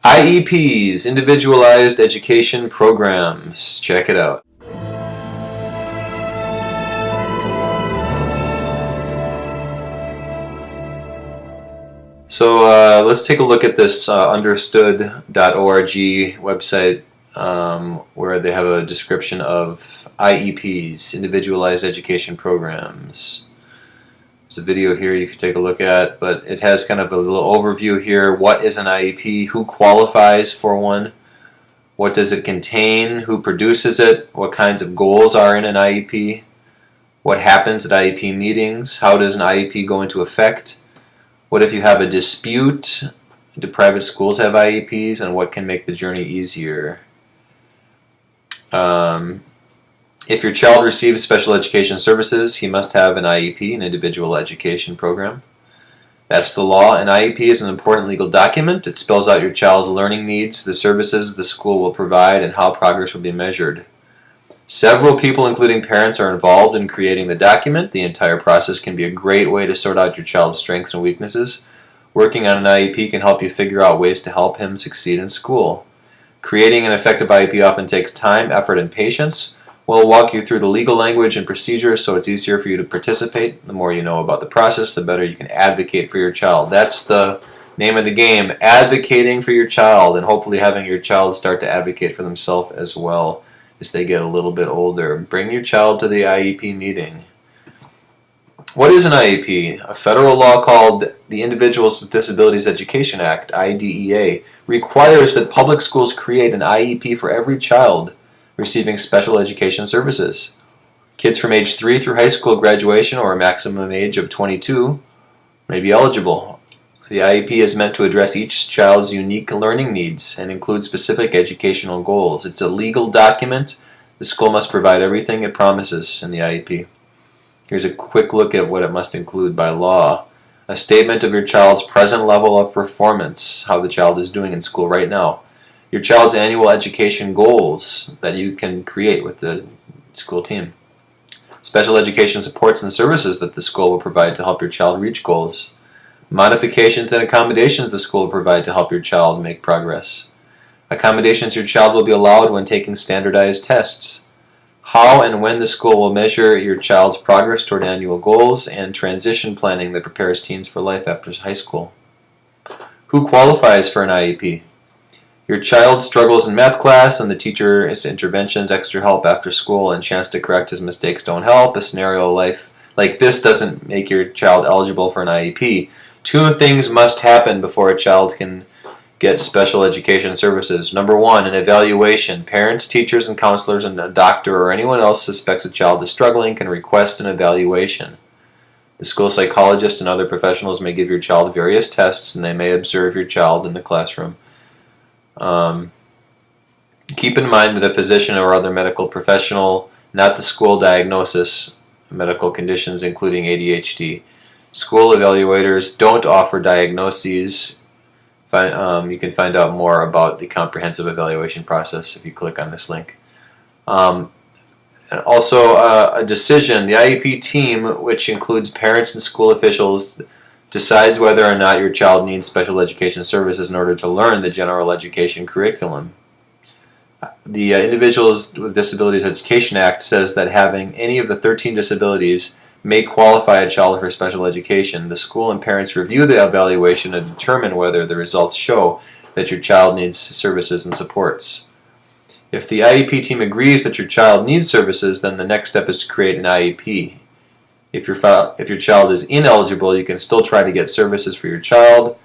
IEPs, Individualized Education Programs. Check it out. So let's take a look at this understood.org website where they have a description of IEPs, Individualized Education Programs. There's a video here you can take a look at, but it has kind of a little overview here. What is an IEP? Who qualifies for one? What does it contain? Who produces it? What kinds of goals are in an IEP? What happens at IEP meetings? How does an IEP go into effect? What if you have a dispute? Do private schools have IEPs, and what can make the journey easier? If your child receives special education services, he must have an IEP, an Individual Education Program. That's the law. An IEP is an important legal document. It spells out your child's learning needs, the services the school will provide, and how progress will be measured. Several people, including parents, are involved in creating the document. The entire process can be a great way to sort out your child's strengths and weaknesses. Working on an IEP can help you figure out ways to help him succeed in school. Creating an effective IEP often takes time, effort, and patience. We'll walk you through the legal language and procedures so it's easier for you to participate. The more you know about the process, the better you can advocate for your child. That's the name of the game, advocating for your child, and hopefully having your child start to advocate for themselves as well as they get a little bit older. Bring your child to the IEP meeting. What is an IEP? A federal law called the Individuals with Disabilities Education Act, IDEA, requires that public schools create an IEP for every child receiving special education services. Kids from age 3 through high school graduation or a maximum age of 22 may be eligible. The IEP is meant to address each child's unique learning needs and include specific educational goals. It's a legal document. The school must provide everything it promises in the IEP. Here's a quick look at what it must include by law. A statement of your child's present level of performance, how the child is doing in school right now. Your child's annual education goals that you can create with the school team. Special education supports and services that the school will provide to help your child reach goals. Modifications and accommodations the school will provide to help your child make progress. Accommodations your child will be allowed when taking standardized tests. How and when the school will measure your child's progress toward annual goals, and transition planning that prepares teens for life after high school. Who qualifies for an IEP? Your child struggles in math class and the teacher's interventions, extra help after school, and chance to correct his mistakes don't help. A scenario like this doesn't make your child eligible for an IEP. Two things must happen before a child can get special education services. Number one, an evaluation. Parents, teachers, and counselors, and a doctor or anyone else suspects a child is struggling can request an evaluation. The school psychologist and other professionals may give your child various tests, and they may observe your child in the classroom. Keep in mind that a physician or other medical professional, not the school, diagnosis medical conditions including ADHD. School evaluators don't offer diagnoses. You can find out more about the comprehensive evaluation process if you click on this link. And also a decision. The IEP team, which includes parents and school officials, decides whether or not your child needs special education services in order to learn the general education curriculum. The Individuals with Disabilities Education Act says that having any of the 13 disabilities may qualify a child for special education. The school and parents review the evaluation and determine whether the results show that your child needs services and supports. If the IEP team agrees that your child needs services, then the next step is to create an IEP. If your child is ineligible, you can still try to get services for your child.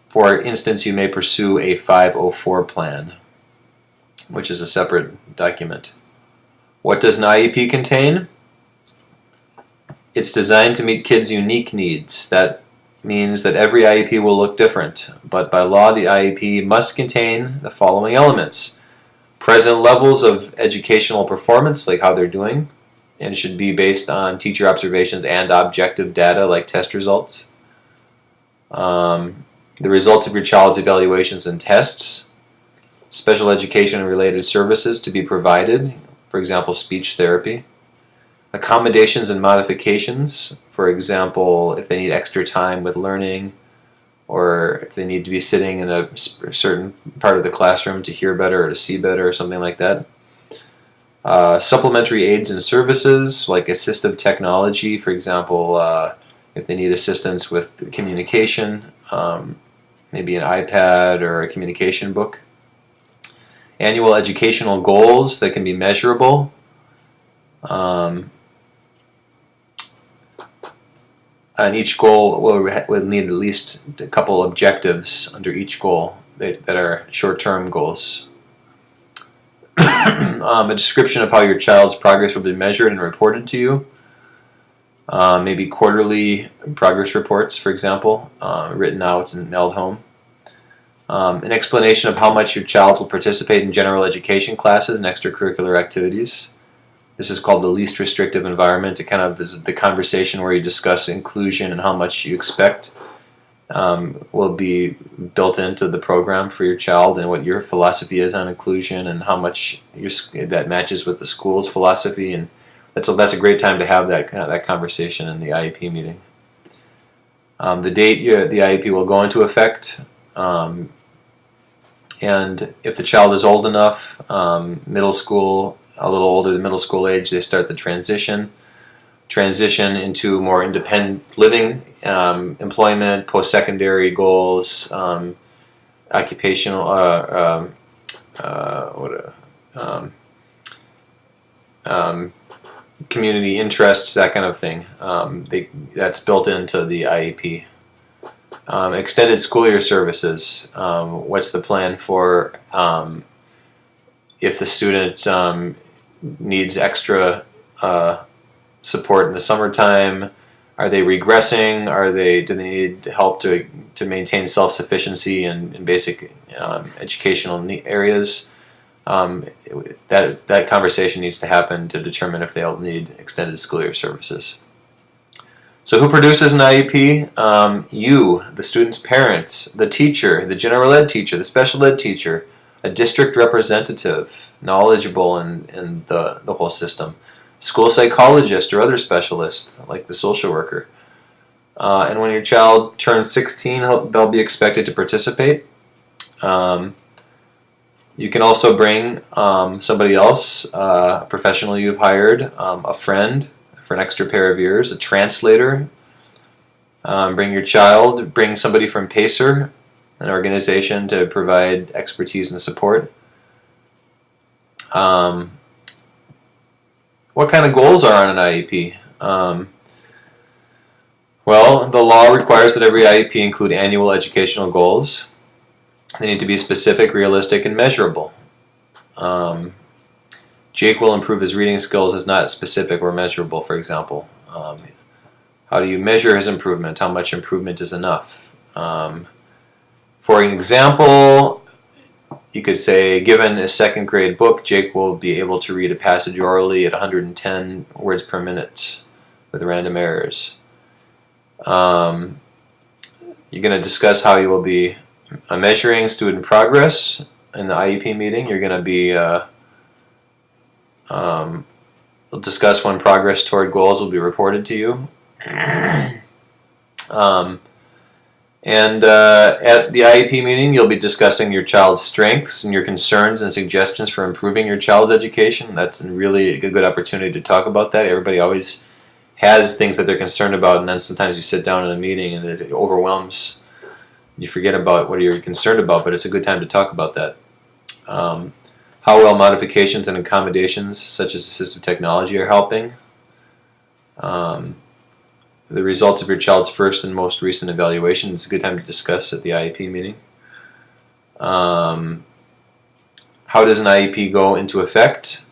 For instance, you may pursue a 504 plan, which is a separate document. What does an IEP contain? It's designed to meet kids' unique needs. That means that every IEP will look different, but by law the IEP must contain the following elements. Present levels of educational performance, like how they're doing, and should be based on teacher observations and objective data like test results. The results of your child's evaluations and tests. Special education and related services to be provided, for example, speech therapy. Accommodations and modifications, for example, if they need extra time with learning or if they need to be sitting in a certain part of the classroom to hear better or to see better or something like that. Supplementary aids and services like assistive technology, for example, if they need assistance with communication, maybe an iPad or a communication book. Annual educational goals that can be measurable. And each goal will need at least a couple objectives under each goal that are short-term goals. A description of how your child's progress will be measured and reported to you. Maybe quarterly progress reports, for example, written out and mailed home. An explanation of how much your child will participate in general education classes and extracurricular activities. This is called the least restrictive environment. It kind of is the conversation where you discuss inclusion and how much you expect will be built into the program for your child, and what your philosophy is on inclusion, and how much that matches with the school's philosophy. And that's a great time to have that conversation in the IEP meeting. The date the IEP will go into effect, and if the child is old enough, middle school, a little older than middle school age, they start the transition into more independent living, employment, post-secondary goals, occupational, community interests, that kind of thing. That's built into the IEP. Extended school year services. What's the plan for if the student needs extra support in the summertime? Are they regressing? Do they need help to maintain self-sufficiency in basic educational areas? That conversation needs to happen to determine if they'll need extended school year services. So who produces an IEP? You, the student's parents, the teacher, the general ed teacher, the special ed teacher, a district representative, knowledgeable in the whole system, school psychologist or other specialist like the social worker. And when your child turns 16, they'll be expected to participate. You can also bring somebody else, a professional you've hired, a friend for an extra pair of ears, a translator. Bring your child, bring somebody from PACER, an organization to provide expertise and support. What kind of goals are on an IEP? Well, the law requires that every IEP include annual educational goals. They need to be specific, realistic, and measurable. Jake will improve his reading skills is not specific or measurable, for example. How do you measure his improvement? How much improvement is enough? For an example, you could say, given a second grade book, Jake will be able to read a passage orally at 110 words per minute with random errors. You're going to discuss how you will be measuring student progress in the IEP meeting. You're going to be we'll discuss when progress toward goals will be reported to you. And at the IEP meeting, you'll be discussing your child's strengths and your concerns and suggestions for improving your child's education. That's really a good opportunity to talk about that. Everybody always has things that they're concerned about, and then sometimes you sit down in a meeting and it overwhelms. You forget about what you're concerned about, but it's a good time to talk about that. How well modifications and accommodations such as assistive technology are helping. The results of your child's first and most recent evaluation. It's a good time to discuss at the IEP meeting. How does an IEP go into effect?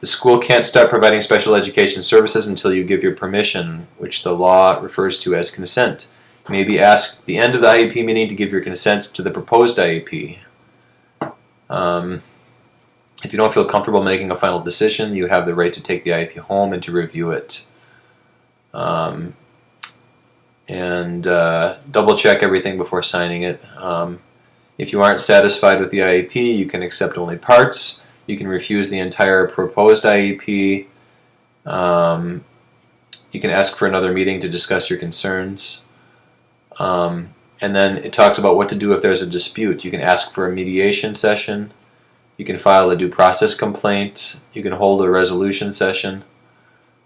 The school can't start providing special education services until you give your permission, which the law refers to as consent. You may be asked at the end of the IEP meeting to give your consent to the proposed IEP. If you don't feel comfortable making a final decision, you have the right to take the IEP home and to review it. Double check everything before signing it. If you aren't satisfied with the IEP, you can accept only parts. You can refuse the entire proposed IEP. You can ask for another meeting to discuss your concerns. And then it talks about what to do if there's a dispute. You can ask for a mediation session. You can file a due process complaint. You can hold a resolution session.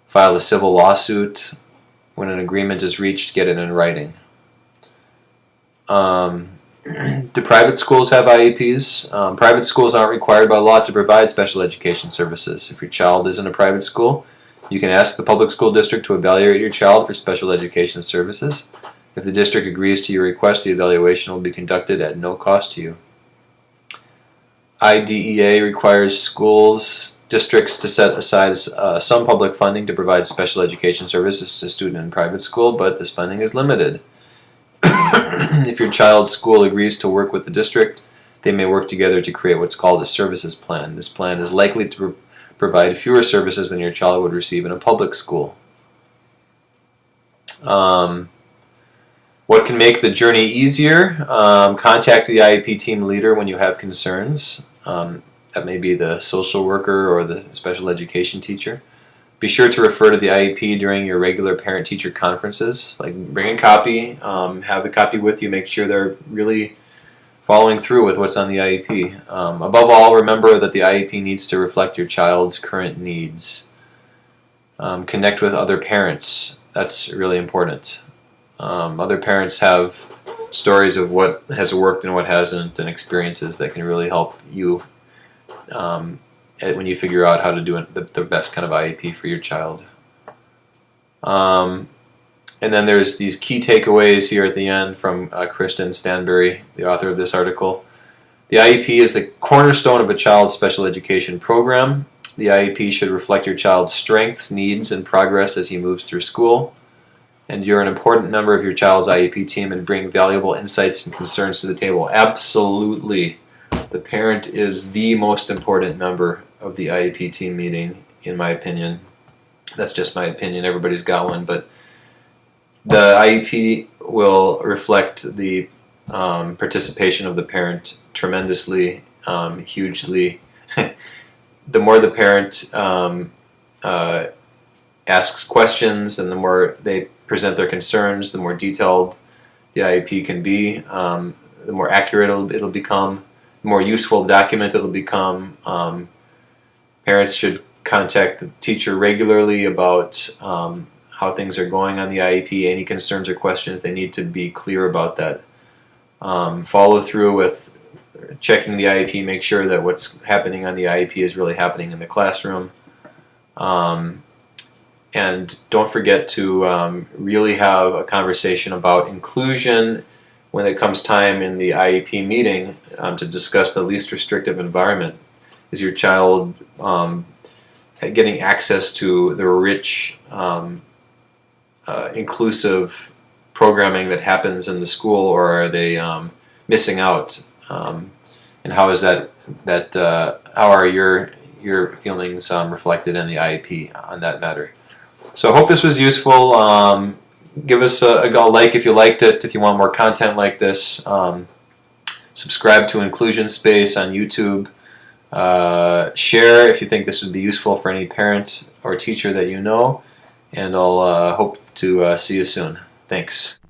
File a civil lawsuit. When an agreement is reached, get it in writing. Do private schools have IEPs? Private schools aren't required by law to provide special education services. If your child is in a private school, you can ask the public school district to evaluate your child for special education services. If the district agrees to your request, the evaluation will be conducted at no cost to you. IDEA requires schools, districts to set aside some public funding to provide special education services to students in private school, but this funding is limited. If your child's school agrees to work with the district, they may work together to create what's called a services plan. This plan is likely to provide fewer services than your child would receive in a public school. What can make the journey easier? Contact the IEP team leader when you have concerns. That may be the social worker or the special education teacher. Be sure to refer to the IEP during your regular parent-teacher conferences. Like, bring a copy, have the copy with you, make sure they're really following through with what's on the IEP. Above all, remember that the IEP needs to reflect your child's current needs. Connect with other parents. That's really important. Other parents have stories of what has worked and what hasn't, and experiences that can really help you when you figure out how to do the best kind of IEP for your child. And then there's these key takeaways here at the end from Kristen Stanbury, the author of this article. The IEP is the cornerstone of a child's special education program. The IEP should reflect your child's strengths, needs, and progress as he moves through school. And you're an important member of your child's IEP team and bring valuable insights and concerns to the table. Absolutely. The parent is the most important member of the IEP team meeting, in my opinion. That's just my opinion. Everybody's got one, but the IEP will reflect the participation of the parent tremendously, hugely. The more the parent asks questions and the more they present their concerns, the more detailed the IEP can be, the more accurate it'll become, the more useful document it'll become. Parents should contact the teacher regularly about how things are going on the IEP, any concerns or questions. They need to be clear about that. Follow through with checking the IEP, make sure that what's happening on the IEP is really happening in the classroom. And don't forget to really have a conversation about inclusion when it comes time in the IEP meeting to discuss the least restrictive environment. Is your child getting access to the rich, inclusive programming that happens in the school, or are they missing out? And how is how are your feelings reflected in the IEP on that matter? So I hope this was useful. Give us a like if you liked it. If you want more content like this, subscribe to Inclusion Space on YouTube. Share if you think this would be useful for any parent or teacher that you know. And I'll hope to see you soon. Thanks.